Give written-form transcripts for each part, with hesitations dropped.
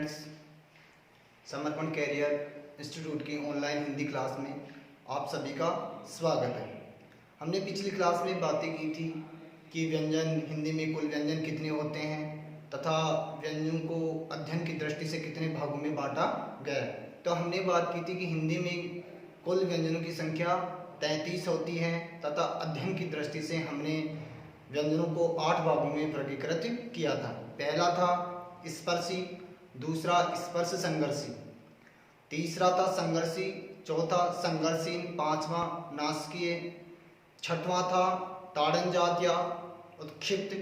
समर्पण career institute की online Hindi class में आप सभी का स्वागत है। हमने पिछली क्लास में बातें की थी कि व्यंजन हिंदी में कुल व्यंजन कितने होते हैं तथा व्यंजन को अध्ययन की दृष्टि से कितने भागों में बांटा गया है। तो हमने बात की थी कि हिंदी में कुल व्यंजनों की संख्या 33 होती है तथा अध्ययन की दृष्टि से हमने व्यंजनों को 8 भागों में वर्गीकृत किया था। पहला था स्पर्शी, दूसरा स्पर्श संघर्षी, तीसरा था संघर्षी, चौथा संघर्षहीन, पांचवा नासकीय, छठवां था ताड़न जात या उत्क्षिप्त,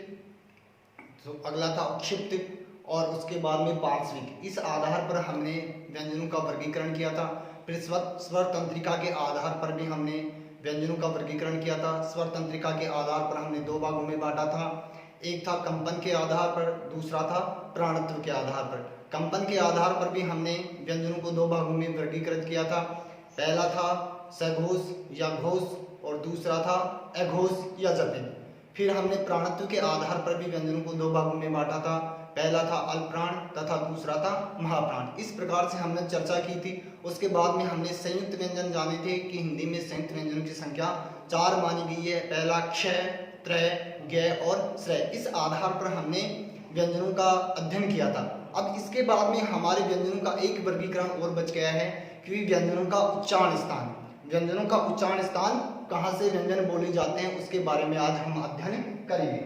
तो अगला था उत्क्षिप्त और उसके बाद में पार्श्विक। इस आधार पर हमने व्यंजनों का वर्गीकरण किया था। फिर स्वर तंत्रिका के आधार पर भी हमने व्यंजनों का वर्गीकरण किया था। स्वर तंत्रिका के आधार पर हमने 2 भागों में बांटा था। एक था कंपन के आधार पर, दूसरा था प्राणत्व के आधार पर। कंपन के आधार पर भी हमने व्यंजनों को 2 भागों में वर्गीकृत किया था। पहला था सघोष या घोष और दूसरा था अघोष या जपित। फिर हमने प्राणत्व के आधार पर भी व्यंजनों को 2 भागों में बांटा था। पहला था अल्पप्राण तथा दूसरा था महाप्राण। इस प्रकार से हमने चर्चा की थी। उसके बाद में हमने संयुक्त व्यंजन जाने थे कि हिंदी में संयुक्त व्यंजनों की संख्या 4 मानी गई है। पहला क्षय, त्रय, ज्ञ और श्रय। इस आधार पर हमने व्यंजनों का अध्ययन किया था। अब इसके बाद में हमारे व्यंजनों का एक वर्गीकरण और बच गया है कि व्यंजनों का उच्चारण स्थान। व्यंजनों का उच्चारण स्थान कहाँ से व्यंजन बोले जाते हैं उसके बारे में आज हम अध्ययन करेंगे।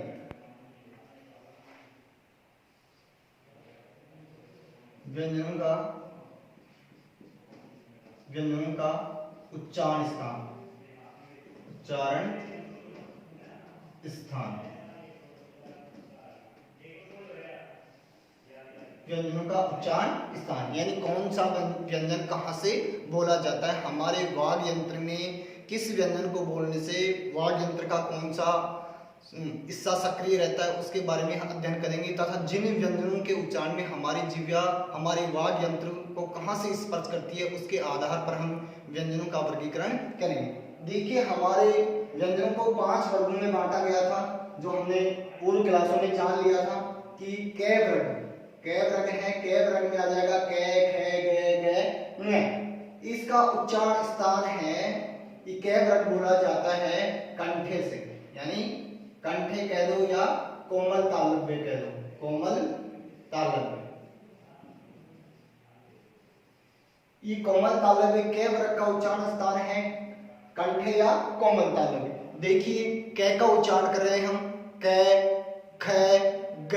व्यंजनों का उच्चारण स्थान, उच्चारण स्थान। व्यंजनों का उच्चारण स्थान यानी कौन सा व्यंजन कहाँ से बोला जाता है। हमारे वाग यंत्र में किस व्यंजन को बोलने से वाग यंत्र का कौन सा हिस्सा सक्रिय रहता है उसके बारे में हम अध्ययन करेंगे तथा जिन व्यंजनों के उच्चारण में हमारी जिह्वा हमारे वाग यंत्र को कहाँ से स्पर्श करती है उसके आधार पर हम व्यंजनों का वर्गीकरण करेंगे। देखिए, हमारे व्यंजनों को 5 वर्गों में बांटा गया था जो हमने पूर्व क्लासों में जान लिया था कि कै वर्ग है। कै वर्ग में आ जाएगा कै, ख, ग, ङ। इसका उच्चारण स्थान है कि कै वर्ग बोला जाता है कंठे से, यानी कंठे कह दो या कोमल तालव्य कह दो, कोमल तालव्य। ये कोमल तालव्य कै वर्ग का उच्चारण स्थान है कंठे या कोमल तालव्य। देखिए, कै का उच्चारण कर रहे हैं हम कै, ख, ग,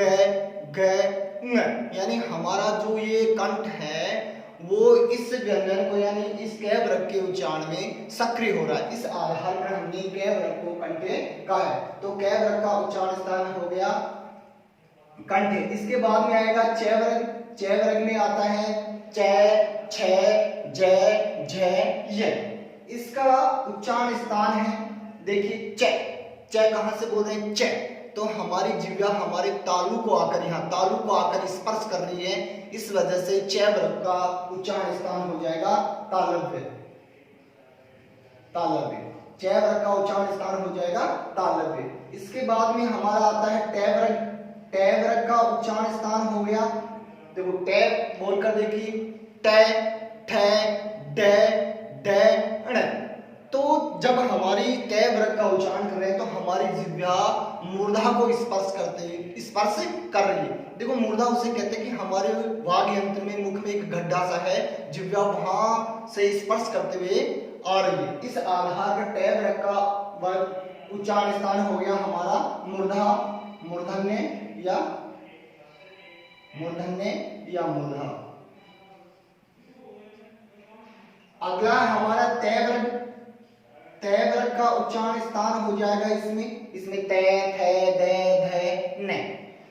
ङ, यानी हमारा जो ये कंठ है वो इस व्यंजन को यानी इस कै वर्ग के उच्चारण में सक्रिय हो रहा है। इस आधार पर हमने कै वर्ग को कंठे कहा है। तो कै वर्ग का उच्चारण स्थान हो गया कंठे। इसके बाद में आएगा चै वर्ग। चै वर्ग में आता है चै, छ, जय, झय, य। इसका उच्चारण स्थान है, देखिए चै। चै कहां से बोल रहे हैं? चै। तो हमारी जिह्वा हमारे तालु को आकर स्पर्श कर रही है, इस वजह से चै वर्ग का उच्चारण स्थान हो जाएगा तालव्य। चै वर्ग का उच्चारण स्थान हो जाएगा तालव्य। इसके बाद में हमारा आता है टै वर्ग। टै वर्ग का उच्चारण स्थान हो गया, देखो टै बोलकर देखिए टै, ठै, डै, डै, ण। तो जब हमारी टै वर्ग का उच्चारण कर रहे हैं तो हमारी जिह्वा मूर्धा को स्पर्श कर रही है। देखो, मूर्धा उसे कहते हैं कि हमारे वाग यंत्र में मुख में एक गड्ढा सा है, जिह्वा वहां से स्पर्श करते हुए आ रही है। इस आधार पर टै वर्ग का उच्चारण स्थान हो गया हमारा मूर्धा, मूर्धन्य या मूर्धा। अगला हमारा तै वर्ग। तै वर्ग का उच्चारण स्थान हो जाएगा इसमें तै, थे, दै, धै, न।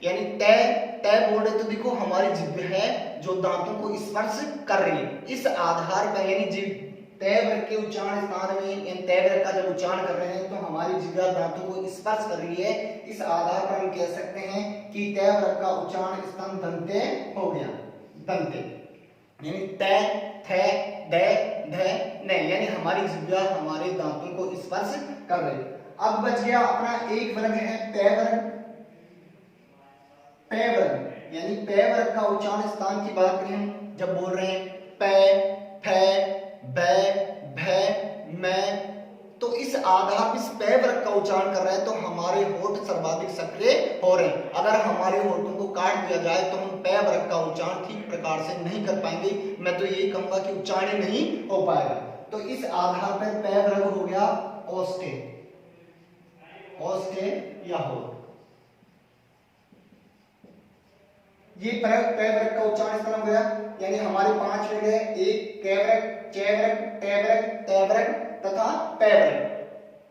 यानी तै बोल रहे तो देखो हमारी जिह्वा है जो दांतों को स्पर्श कर रही है। इस आधार पर यानी तै वर्ग के उच्चारण स्थान में तै वर्ग का जब उच्चारण कर रहे हैं तो हमारी जिह्वा दांतों को स्पर्श कर रही है। इस आधार पर हम कह सकते हैं कि तै वर्ग का उच्चारण स्थान दंते हो गया, दंते। यानी तै, थे, दै, धै, न, यानी हमारी जिह्वा हमारे दांतों को स्पर्श कर रही है। अब बच गया अपना एक वर्ग है पै वर्ग। पै वर्ग यानी पे वर्ग का उच्चारण स्थान की बात करें हम जब बोल रहे हैं पे, फे, बे, भे, मैं, तो इस आधार पर इस पे वर्ग का उच्चारण कर रहे हैं तो हमारे होठ सर्वाधिक सक्रिय हो रहे हैं। अगर हमारे होठों को काट दिया जाए तो हम पे वर्ग का उच्चारण ठीक प्रकार से नहीं कर पाएंगे। मैं तो यही कहूंगा कि उच्चारण नहीं हो पाएगा। तो इस आधार पर पे वर्ग हो गया ओस्टे, ओस्टे या होठ। ये पे वर्ग का उच्चारण स्थान हो गया। यानी हमारे 5 वर्ग है, एक के वर्ग, चे वर्ग, टे वर्ग, ते वर्ग तथा पे वर्ग।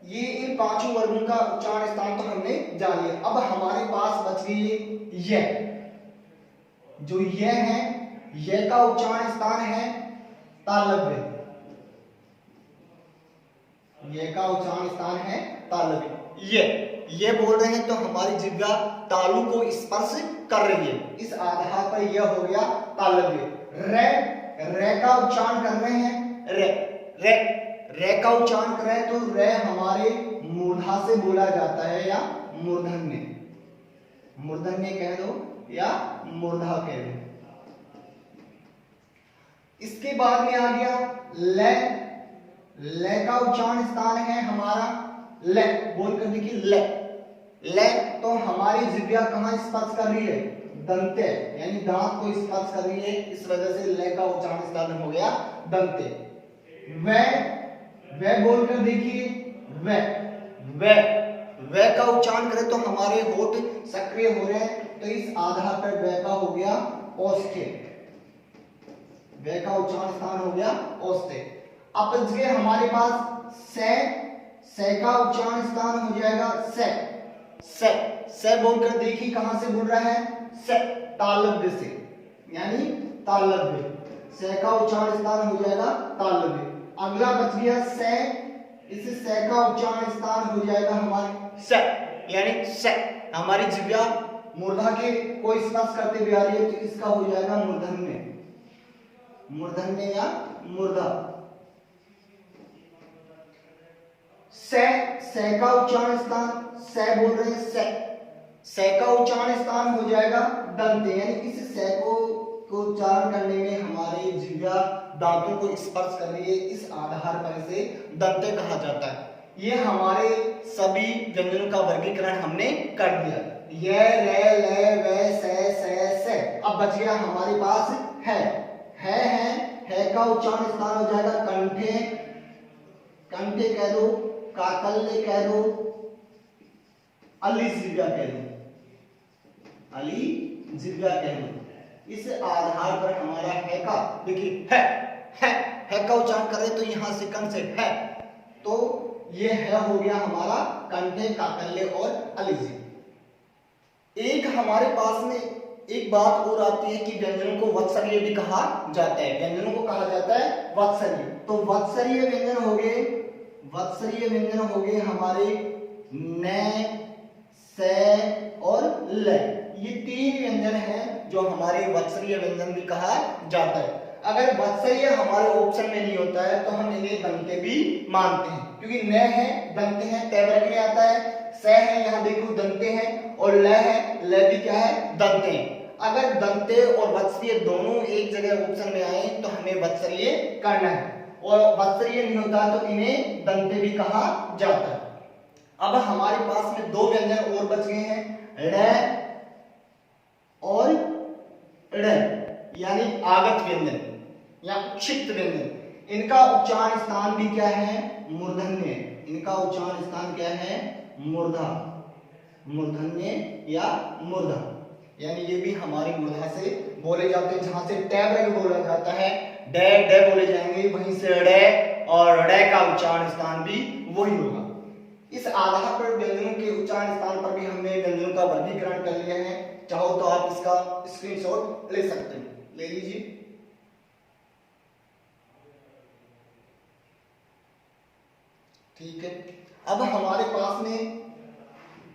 ये इन 5 वर्गों का उच्चारण स्थान तो हमने जान लिया। अब हमारे पास बच गई ये, जो ये है, ये का उच्चारण स्थान है तालव्य, ये का उच्चारण स्थान है तालव्य। ये बोल रहे हैं तो हमारी जिह्वा तालु को स्पर्श कर रही है। इस आधार पर यह हो गया तालव्य। रे, रे का उच्चारण कर रहे हैं, रे, रे, रे का उच्चारण कर रहे हैं तो रे हमारे मूर्धा से बोला जाता है या मूर्धन्य, मूर्धन्य कह दो या मूर्धा कह दो। इसके बाद में आ गया ले, ले का उच्चारण स्थान है हमारा ले, बोल कर देखिए ले, ले तो हमारी जिह्वा कहां स्पर्श कर रही है, दंते, यानी दांत को स्पर्श कर रही है। इस वजह से ले का उच्चारण स्थान हो गया दंते। वे बोलकर देखिए वे, वे का उच्चारण करें तो हमारे होठ सक्रिय हो रहे हैं तो इस आधार पर वे का हो गया ओस्टे, वे का उच्चारण स्थान हो गया ओस्टे। अब बच गए हमारे पास से का उच्चारण स्थान हो जाएगा से बोलकर देखिए कहां से बोल रहा है, से, तालव्य से, यानी तालव्य, से का उच्चारण स्थान हो जाएगा तालव्य। अगला बच गया से, इस से का उच्चारण स्थान हो जाएगा हमारे से, यानी से हमारी जिह्वा मूर्धा के को स्पर्श करते हुए आ रही है तो इसका हो जाएगा मूर्धन्य, मूर्धन्य या मूर्धा। से का उच्चारण स्थान, से बोल रहे हैं से का उच्चारण स्थान हो जाएगा दंते, यानी इस से को उच्चारण करने में हमारे जिह्वा दांतों को स्पर्श कर रही है। इस आधार पर इसे दंते कहा जाता है। ये हमारे सभी व्यंजनों का वर्गीकरण हमने कर दिया, ये, रे, ले, वे, से। अब बच गया हमारे पास है का उच्चारण स्थान हो जाएगा कंठे, कंठे कह दो, काकल्य कह दो, अली जिह्वा कह दो, अली जिह्वा कह दो। इस आधार पर हमारा है का देखिए है का उच्चारण करें तो यहां से कन से है तो ये है हो गया हमारा कंठे, काकल्य और अलिजी। एक हमारे पास में एक बात और आती है कि व्यंजनों को वत्सरीय भी कहा जाता है, व्यंजनों को कहा जाता है वत्सरीय। तो वत्सरीय व्यंजन हो गए, वत्सरीय व्यंजन हो गए हमारे न, से और ल। ये 3 व्यंजन हैं जो हमारे वत्सरीय व्यंजन भी कहा जाता है। अगर वत्सरीय हमारे ऑप्शन में नहीं होता है तो हम इन्हें दंते भी मानते हैं, क्योंकि न है दंते हैं, ते वर्ग में आता है, स है यहाँ देखो दंते हैं, और ल है, ल भी क्या है दंते हैं। अगर दंते और वत्सरीय दोनों एक जगह ऑप्शन में आए तो हमें वत्सरीय करना है, और वत्सरीय नहीं होता तो इन्हें दंते भी कहा जाता है। अब हमारे पास में 2 व्यंजन और बच गए हैं, ड़ और ड़, यानी आगत व्यंजन या क्षिप्त व्यंजन। इनका उच्चारण स्थान भी क्या है, मूर्धन्य, इनका उच्चारण स्थान क्या है, मूर्धा, मूर्धन्य या मूर्धा, यानी ये भी हमारी मूर्धा से बोले जाते हैं। जहां से टे वर्ग बोला जाता है ड बोले जाएंगे, वहीं से ड़ और ड़ का उच्चारण स्थान भी वही होगा। इस आधार पर व्यंजनों के उच्चारण स्थान पर भी हमने व्यंजनों का वर्गीकरण कर लिया है। चाहो तो आप इसका स्क्रीनशॉट ले सकते हैं, ले लीजिए। ठीक है, अब हमारे पास में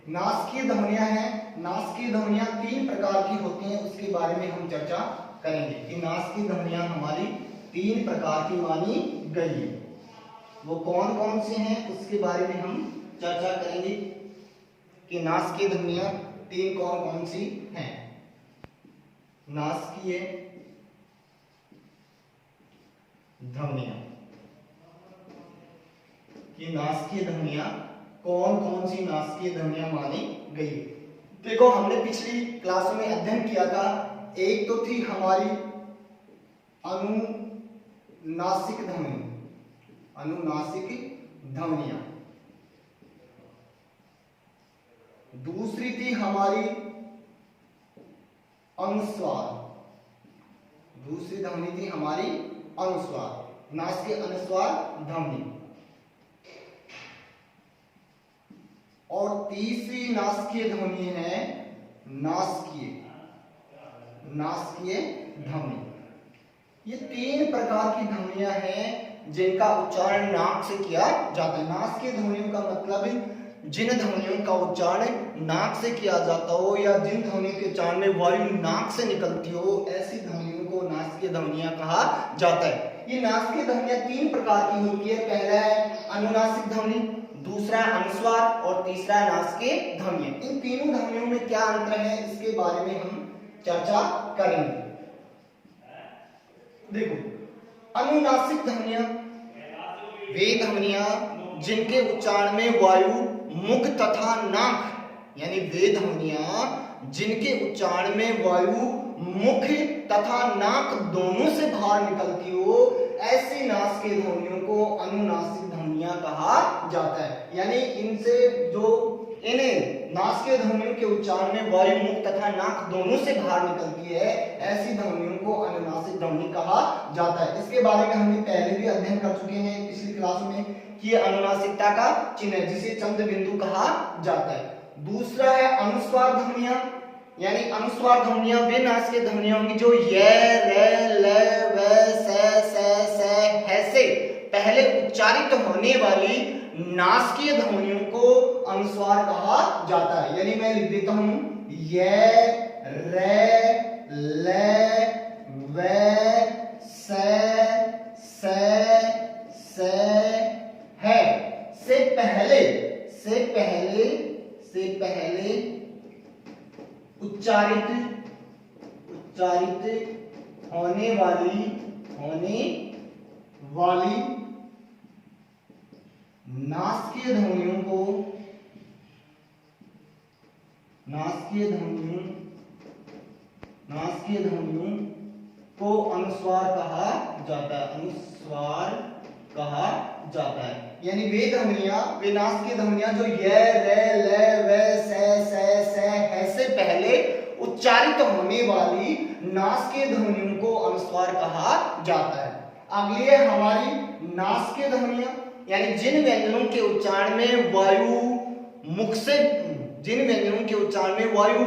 नासिकीय ध्वनियां हैं। नासिकीय ध्वनियां 3 प्रकार की होती हैं, उसके बारे में हम चर्चा करेंगे कि नासिकीय ध्वनियां हमारी 3 प्रकार की मानी गई है। वो कौन कौन से हैं उसके बारे में हम चर्चा करेंगे कि नासिकीय ध्वनियां 3 कौन कौन सी हैं। नासकीय ध्वनियां। ये नासकीय ध्वनियां कौन कौन सी नासकीय ध्वनियां मानी गई? देखो हमने पिछली क्लास में अध्ययन किया था, एक तो थी हमारी अनुनासिक ध्वनि, अनुनासिक ध्वनियां, दूसरी थी हमारी अनुस्वार, दूसरी ध्वनि थी हमारी अनुस्वार, नासकीय अनुस्वार ध्वनि, और तीसरी नासकीय ध्वनि है नासकीय, नासकीय ध्वनि। ये तीन प्रकार की ध्वनियां हैं जिनका उच्चारण नाक से किया जाता है। नासकीय ध्वनियों का मतलब जिन ध्वनियों का उच्चारण नाक से किया जाता हो या जिन ध्वनियों के उच्चारण में वायु नाक से निकलती हो, ऐसी ध्वनियों को नासकीय ध्वनियां कहा जाता है। ये नासकीय ध्वनियां तीन प्रकार की होती है। पहला है अनुनासिक ध्वनि, दूसरा अनुस्वार और तीसरा नासकीय ध्वनियां। इन तीनों ध्वनियों में क्या अंतर है इसके बारे में हम चर्चा करेंगे। देखो, अनुनासिक ध्वनियां वे ध्वनियां जिनके उच्चारण में वायु मुख तथा नाक, यानी वे ध्वनियां जिनके उच्चारण में वायु मुख तथा नाक दोनों से बाहर निकलती हो, ऐसी नासकीय ध्वनियों को अनुनासिक ध्वनियां कहा जाता है। यानी इनसे जो इन नासकीय ध्वनियों के उच्चारण में वायु मुख तथा नाक दोनों से बाहर निकलती है, ऐसी ध्वनियों को अनुनासिक ध्वनि कहा जाता है। इसके बारे में हमने पहले भी अध्ययन कर चुके हैं पिछली क्लास में कि अनुनासिकता का चिन्ह है जिसे चंद्र बिंदु कहा जाता है। दूसरा है अनुस्वार ध्वनियां, यानी अनुस्वार ध्वनियां वे नासकीय ध्वनियां होंगी जो य, र, ल, व, स, ह से पहले उच्चारित होने वाली नासकीय ध्वनियों को अनुस्वार कहा जाता है। यानी मैं लिख देता हूं य, र, ल, व, स, है से पहले उच्चारित होने वाली नासकीय ध्वनियों को अनुस्वार कहा जाता है, अनुस्वार कहा जाता है। यानी वे नासकीय ध्वनियां जो य, र, ल, व, स, है से पहले उच्चारित होने वाली नासकीय ध्वनियों को अनुस्वार कहा जाता है। अगली है हमारी नासकीय ध्वनियां, यानी जिन व्यंजनों के उच्चारण में वायु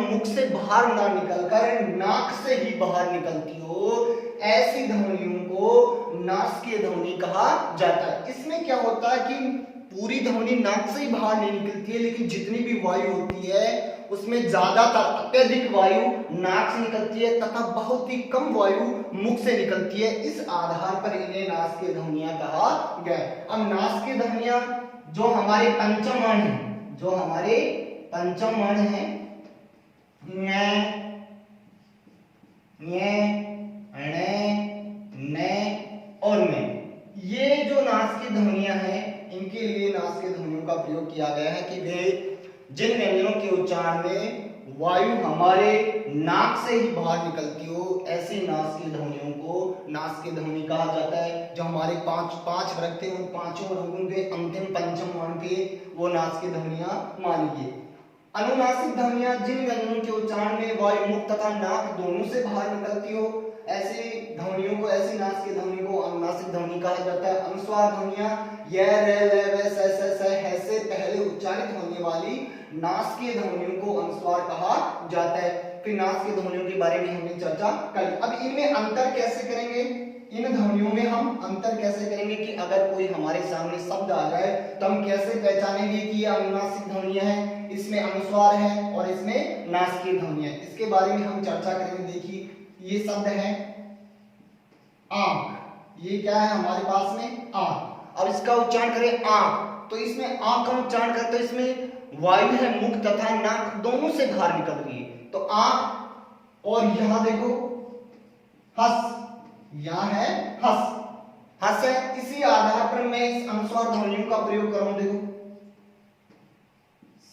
मुख से बाहर ना निकलकर नाक से ही बाहर निकलती हो, ऐसी ध्वनियों को नासकीय ध्वनि कहा जाता है। इसमें क्या होता है कि पूरी ध्वनि नाक से ही बाहर नहीं निकलती है, लेकिन जितनी भी वायु होती है उसमें ज्यादातर अत्यधिक वायु नाक से निकलती है तथा बहुत ही कम वायु मुख से निकलती है। इस आधार पर इन्हें नासकीय ध्वनियां कहा गया। अब नासकीय ध्वनियां जो हमारे पंचम वर्ण हैं न, और में, ये जो नासकीय ध्वनियां हैं इनके लिए नासकीय ध्वनियों का प्रयोग किया गया है कि वे जिन व्यंजनों के उच्चारण में वायु हमारे नाक से ही बाहर निकलती हो, ऐसी नासकीय ध्वनियों को नासकीय ध्वनि कहा जाता है। जो हमारे पांच वर्ग थे उन पांचों वर्गों के अंतिम पंचम वर्ण थे वो नासकीय ध्वनियां मानी गई। अनुनासिक ध्वनियां जिन व्यंजनों के उच्चारण में वायु मुख तथा नाक दोनों से बाहर निकलती हो, ऐसी ध्वनियों को, ऐसी नासकीय ध्वनि को अनुनासिक ध्वनि कहा जाता है। अनुस्वार ध्वनियां य, र, ल, व, स, है से पहले उच्चारित होने वाली नासकीय ध्वनियों को अनुस्वार कहा जाता है। फिर नासकीय ध्वनियों के बारे में हमने चर्चा करी। अब इनमें अंतर कैसे करेंगे, इन ध्वनियों में हम अंतर कैसे करेंगे कि अगर कोई हमारे सामने शब्द आ जाए तो हम कैसे पहचानेंगे कि ये अनुनासिक ध्वनियां हैं, इसमें अनुस्वार है और इसमें नासकीय ध्वनियां हैं। इसके बारे में हम चर्चा करेंगे। देखिए ये शब्द है आंख, ये क्या है हमारे पास में आंख। अब इसका उच्चारण करें आंख, तो इसमें आंख का उच्चारण करते तो इसमें वायु है मुख तथा नाक दोनों से बाहर निकल रही है, तो आंख। और यहां देखो हस, यहाँ है हस, हस है। इसी आधार पर मैं इस अनुस्वार ध्वनियों का प्रयोग करूं, देखो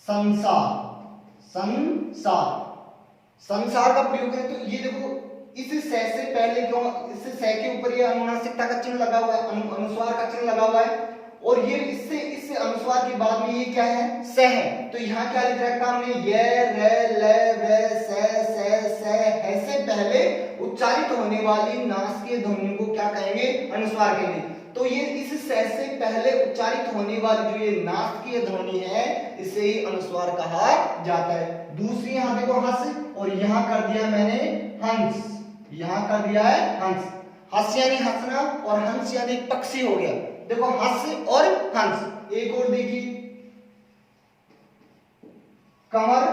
संसार, संसार, संसार का प्रयोग करें तो ये देखो इस से पहले क्यों, इस से के ऊपर ये अनुनासिकता का चिन्ह लगा हुआ है, अनुस्वार का चिन्ह लगा हुआ है, और ये इससे इस अनुस्वार के बाद में ये क्या है, स है। तो यहाँ क्या लिख रखा हमने, ये रे ले वे से ऐसे पहले उच्चारित होने वाली नासिकीय ध्वनि को क्या कहेंगे, अनुस्वार कहेंगे। तो ये इस से पहले उच्चारित होने वाली जो ये नासिकीय ध्वनि है इसे ही अनुस्वार कहा जाता है। दूसरी यहाँ देखो हंस, और यहाँ कर दिया मैंने हंस, यहाँ कर दिया है हंस। हंस यानी हंसना और हंस यानी पक्षी हो गया। देखो हंस और हंस। एक और देखिए, कमर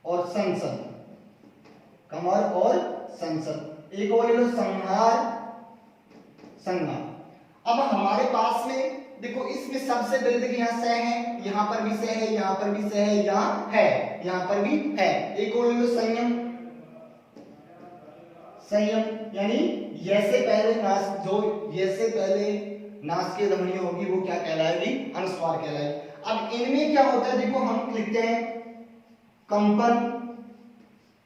और संसद, कमर और संसद। एक और ले लो संहार, संहार। अब हमारे पास में देखो इसमें सबसे पहले देखिए यहाँ से है, यहाँ पर भी से है, यहाँ पर भी से है, यहाँ है, यहाँ पर भी है। एक और ले लो संयम, संयम यानी ये से पहले नास, जो ये से पहले नास की ध्वनि होगी वो क्या कहलाएगी, अनुस्वार कहलाएगी। अब इनमें क्या होता है, देखो हम लिखते हैं कंपन,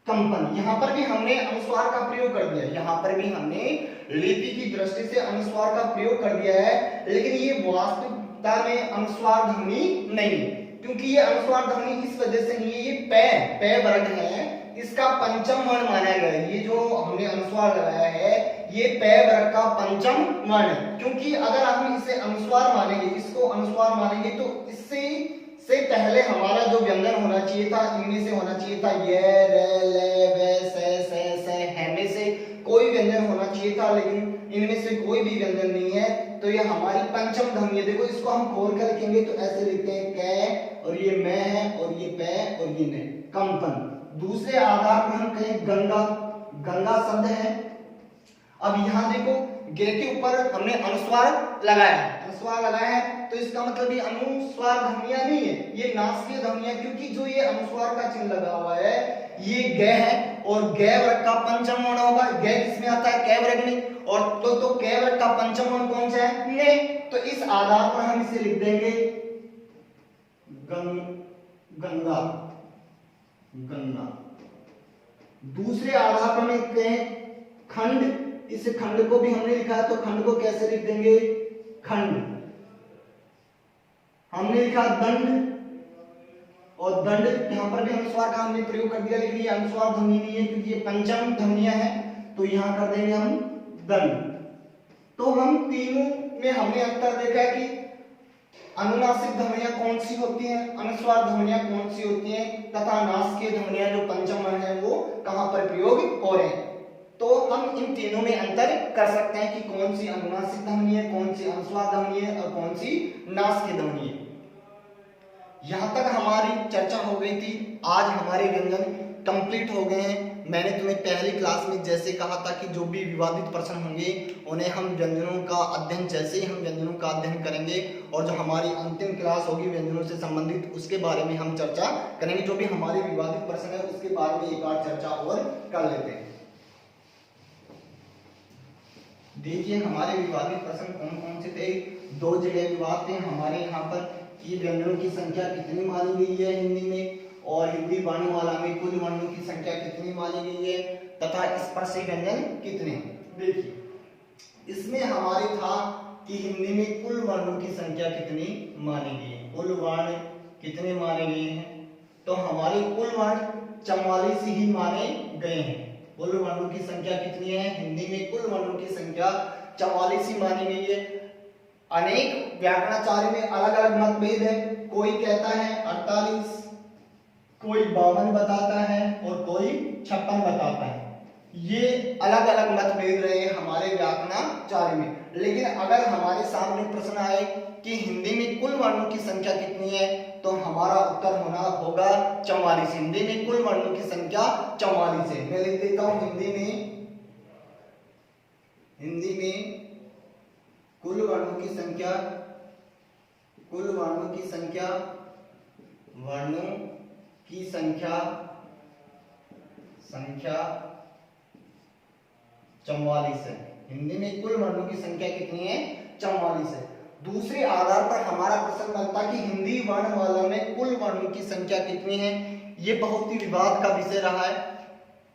कंपन। यहां पर भी हमने अनुस्वार का प्रयोग कर दिया, यहां पर भी हमने लिपि की दृष्टि से अनुस्वार का प्रयोग कर दिया है, लेकिन ये वास्तविकता में अनुस्वार ध्वनि नहीं, क्योंकि ये अनुस्वार ध्वनि इस वजह से नहीं है, ये पे वर्ग है, इसका पंचम वर्ण माना गया है। ये जो हमने अनुस्वार लगाया है ये पे वर्ग का पंचम वर्ण है, क्योंकि अगर हम इसे अनुस्वार मानेंगे, इसको अनुस्वार मानेंगे तो इससे पहले हमारा जो व्यंजन होना चाहिए था इनमें से होना चाहिए था ये रे ले वे से है में से कोई व्यंजन होना चाहिए था, लेकिन इनमें से कोई भी व्यंजन नहीं है। तो ये हमारी पंचम ध्वनि है। देखो इसको हम खोल कर लिखेंगे तो ऐसे लिखते हैं कै, और ये मैं है, और ये पे, और ये ने, कंपन। दूसरे आधार पर हम कहें गंगा, गंगा शब्द है। अब यहाँ देखो गे के ऊपर हमने अनुस्वार लगाया है, अनुस्वार लगाया है, तो इसका मतलब ये अनुस्वार ध्वनिया नहीं है, ये नासिकीय ध्वनिया, क्योंकि जो ये अनुस्वार का चिन्ह लगा हुआ है ये गे है, और गे वर्ग का पंचम वर्ण होगा। गे किसमें आता है, कै वर्ग में, और तो कै वर्ग का पंचम वर्ण कौन सा है, ने। तो इस आधार पर हम इसे लिख देंगे गंगा, गंगा। दूसरे आधार पर लिखते हैं खंड, इस खंड को भी हमने लिखा है, तो खंड को कैसे लिख देंगे, खंड। हमने लिखा दंड, और दंड यहां पर भी अनुस्वार का हमने प्रयोग कर दिया, लेकिन ये अनुस्वार ध्वनि नहीं है क्योंकि ये पंचम ध्वनियां है, तो यहां कर देंगे हम दंड। तो हम तीनों में हमने अंतर देखा है कि अनुनासिक ध्वनियां कौन सी होती हैं, अनुस्वार ध्वनियां कौन सी होती हैं, तथा नासिकीय ध्वनियां जो पंचम वर्ण है वो कहां पर प्रयोग हो रहे हैं। तो हम इन तीनों में अंतर कर सकते हैं कि कौन सी अनुनासिक ध्वनि है, कौन सी अनुस्वार ध्वनि है, और कौन सी नासिकीय ध्वनि है। यहां तक हमारी चर्चा हो गई थी। आज हमारे व्यंजन कंप्लीट हो गए हैं। मैंने तुम्हें पहली क्लास में जैसे कहा था कि जो भी विवादित प्रश्न होंगे उन्हें हम व्यंजनों का अध्ययन, जैसे ही हम व्यंजनों का अध्ययन करेंगे और जो हमारी अंतिम क्लास होगी व्यंजनों से संबंधित उसके बारे में हम चर्चा करेंगे। जो भी हमारे विवादित प्रश्न है उसके बारे में एक बार चर्चा और कर लेते हैं। देखिए हमारे विवादित प्रश्न कौन कौन से थे। दो जगह विवाद थे हमारे यहाँ पर कि व्यंजनों की संख्या कितनी मानी गई है हिंदी में, और हिंदी वर्णमाला में कुल वर्णों की संख्या कितनी मानी गई है, तथा स्पर्शी व्यंजन कितने। देखिए इसमें हमारे था कि हिंदी में कुल वर्णों की संख्या कितनी मानी गई है, कुल वर्ण कितने माने गए हैं। तो हमारे कुल वर्ण 44 ही माने गए हैं। कुल वर्णों की संख्या कितनी है हिंदी में, कुल वर्णों की संख्या 44 ही मानी गई है। अनेक व्याकरणाचार्य में अलग अलग मतभेद है, कोई कहता है 48, कोई 52 बताता है, और कोई 56 बताता है। ये अलग अलग मतभेद रहे हमारे व्याकरणाचार्य में। लेकिन अगर हमारे सामने प्रश्न आए कि हिंदी में कुल वर्णों की संख्या कितनी है, तो हमारा उत्तर होना होगा 44। हिंदी में कुल वर्णों की संख्या 44 है। मैं लिख देता हूं हिंदी में कुल वर्णों की संख्या, कुल वर्णों की संख्या, वर्णों की संख्या संख्या 44 है। हिंदी में कुल वर्णों की संख्या कितनी है? 44 है। दूसरे आधार पर हमारा प्रश्न बनता कि हिंदी वर्णमाला में कुल वर्णों की संख्या कितनी है। ये बहुत ही विवाद का विषय रहा है।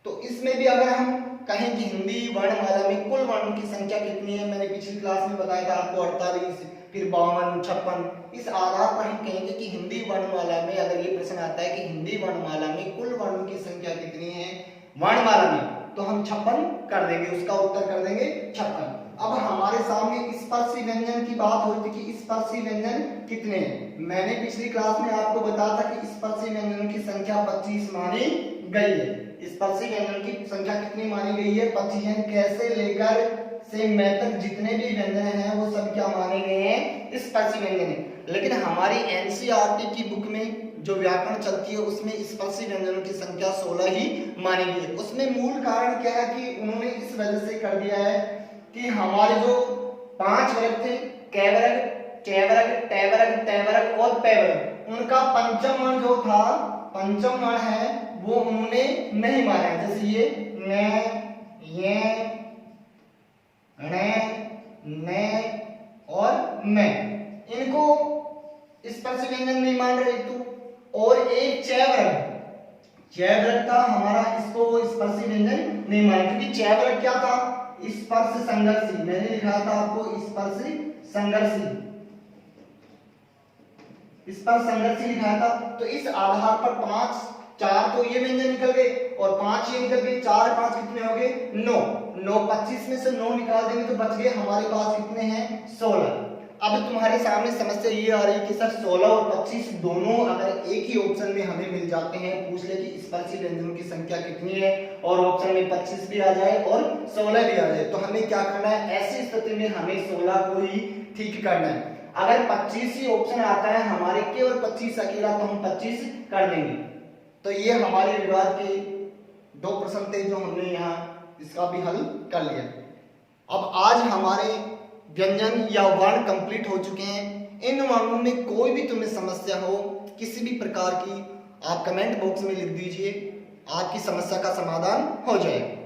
तो इसमें भी अगर हम कहें कि हिंदी वर्णमाला में कुल वर्णों की संख्या कितनी है, मैंने पिछली क्लास में बताया था आपको 48, फिर 52, 56, इस आधार पर हम कहेंगे कि हिंदी वर्णमाला में अगर ये प्रश्न आता है कि हिंदी वर्णमाला में कुल वर्णों की संख्या कितनी है वर्णमाला में, तो हम 56 कर देंगे, उसका उत्तर कर देंगे 56। अब हमारे सामने स्पर्शी व्यंजन की बात हो रही थी कि स्पर्शी व्यंजन कितने हैं। मैंने पिछली क्लास में आपको बताया था कि स्पर्शी व्यंजनों की संख्या 25 मानी गई है। स्पर्शी व्यंजन की संख्या कितनी मानी गई है? 25 है। कैसे लेकर से मैं तक जितने भी व्यंजन हैं वो सब क्या माने गए हैं? स्पर्शी व्यंजन है। लेकिन हमारी एनसीईआरटी की बुक में जो व्याकरण चलती है उसमें स्पर्शी व्यंजनों की संख्या 16 ही मानी गई है। उसमें मूल कारण क्या है कि उन्होंने इस वजह से कर दिया है कि हमारे जो 5 वर्ग थे, कैवर्ग, चैवर्ग, टैवर्ग, तैवर्ग और पैवर्ग, उनका पंचम वर्ण जो था, पंचम वर्ण है वो उन्होंने नहीं माना है। जैसे ये न, ये, ने और मैं, इनको स्पर्श व्यंजन नहीं मान रहे। तो और एक चैवर्ग, चैवर्ग था हमारा, इसको स्पर्शी व्यंजन नहीं माना क्योंकि चैवर्ग क्या था? स्पर्श संघर्षी। मैंने लिखा था आपको स्पर्श संघर्षी, स्पर्श संघर्षी लिखा था। तो इस आधार पर 5, 4 तो ये व्यंजन निकल गए और 5 ये निकल गए, 4 5 कितने हो गए? 9। 9 25 में से 9 निकाल देंगे तो बच गए हमारे पास कितने हैं? 16। अब तुम्हारे सामने समस्या ये आ रही है कि सर 16 और 25 दोनों अगर एक ही ऑप्शन में हमें मिल जाते हैं, पूछ ले कि स्पर्शी व्यंजनों की संख्या कितनी है और ऑप्शन में 25 भी आ जाए और 16 भी आ जाए, तो हमें क्या करना है? ऐसी स्थिति में हमें 16 को ही ठीक करना है। अगर 25 ही ऑप्शन आता है हमारे केवल 25 अकेला, तो हम 25 कर देंगे। तो ये हमारे विवाद के 2 प्रश्न थे जो हमने यहाँ इसका भी हल कर लिया। अब आज हमारे व्यंजन या वर्ण कंप्लीट हो चुके हैं। इन वर्णों में कोई भी तुम्हें समस्या हो किसी भी प्रकार की, आप कमेंट बॉक्स में लिख दीजिए, आपकी समस्या का समाधान हो जाएगा।